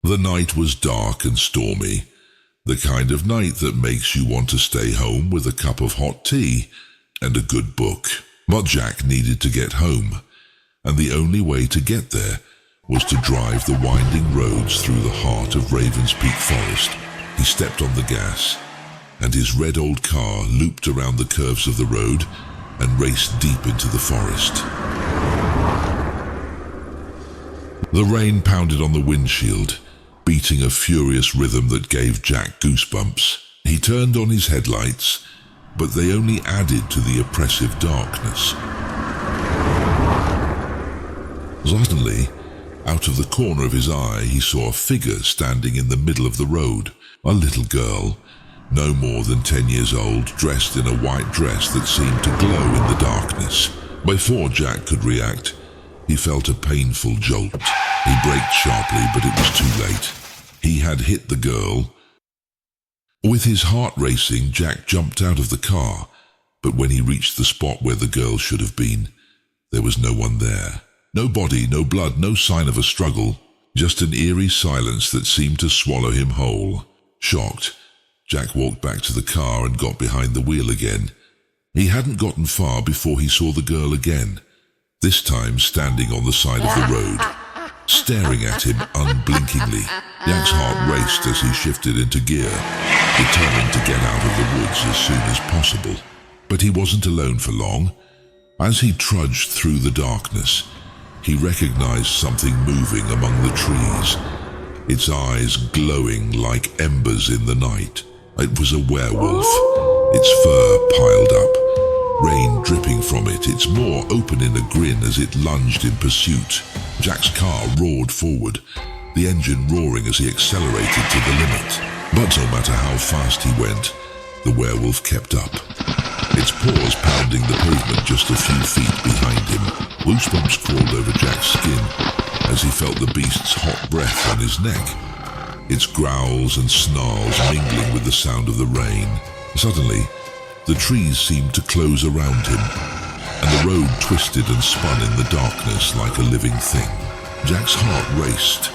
The night was dark and stormy, the kind of night that makes you want to stay home with a cup of hot tea and a good book. But Jack needed to get home, and the only way to get there was to drive the winding roads through the heart of Ravens Peak Forest. He stepped on the gas, and his red old car looped around the curves of the road and raced deep into the forest. The rain pounded on the windshield, beating a furious rhythm that gave Jack goosebumps. He turned on his headlights, but they only added to the oppressive darkness. Suddenly, out of the corner of his eye, he saw a figure standing in the middle of the road. A little girl, no more than 10 years old, dressed in a white dress that seemed to glow in the darkness. Before Jack could react, he felt a painful jolt. He braked sharply, but it was too late. He had hit the girl. With his heart racing, Jack jumped out of the car, but when he reached the spot where the girl should have been, there was no one there. No body, no blood, no sign of a struggle, just an eerie silence that seemed to swallow him whole. Shocked, Jack walked back to the car and got behind the wheel again. He hadn't gotten far before he saw the girl again, this time standing on the side of the road, staring at him unblinkingly. Jack's heart raced as he shifted into gear, determined to get out of the woods as soon as possible. But he wasn't alone for long. As he trudged through the darkness, he recognized something moving among the trees, its eyes glowing like embers in the night. It was a werewolf, its fur piled up, rain dripping from it, its maw open in a grin as it lunged in pursuit. Jack's car roared forward, the engine roaring as he accelerated to the limit. But no matter how fast he went, the werewolf kept up, its paws pounding the pavement just a few feet behind him. Goosebumps crawled over Jack's skin as he felt the beast's hot breath on his neck, its growls and snarls mingling with the sound of the rain. Suddenly, the trees seemed to close around him, and the road twisted and spun in the darkness like a living thing. Jack's heart raced,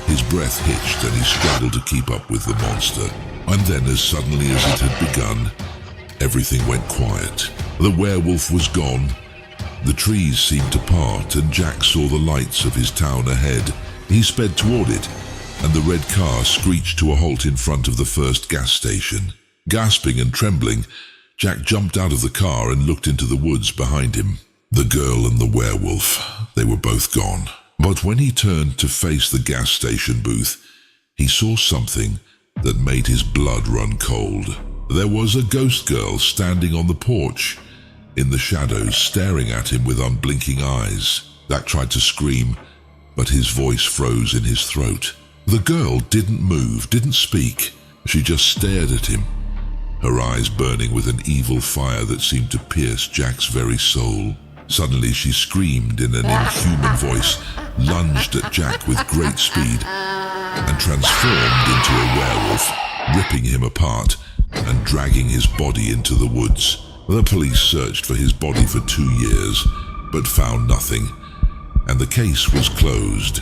his breath hitched, and he struggled to keep up with the monster. And then, as suddenly as it had begun, everything went quiet. The werewolf was gone. The trees seemed to part, and Jack saw the lights of his town ahead. He sped toward it, and the red car screeched to a halt in front of the first gas station. Gasping and trembling, Jack jumped out of the car and looked into the woods behind him. The girl and the werewolf, they were both gone. But when he turned to face the gas station booth, he saw something that made his blood run cold. There was a ghost girl standing on the porch, in the shadows, staring at him with unblinking eyes. Jack tried to scream, but his voice froze in his throat. The girl didn't move, didn't speak. She just stared at him, her eyes burning with an evil fire that seemed to pierce Jack's very soul. Suddenly she screamed in an inhuman voice, lunged at Jack with great speed, and transformed into a werewolf, ripping him apart and dragging his body into the woods. The police searched for his body for 2 years, but found nothing, and the case was closed.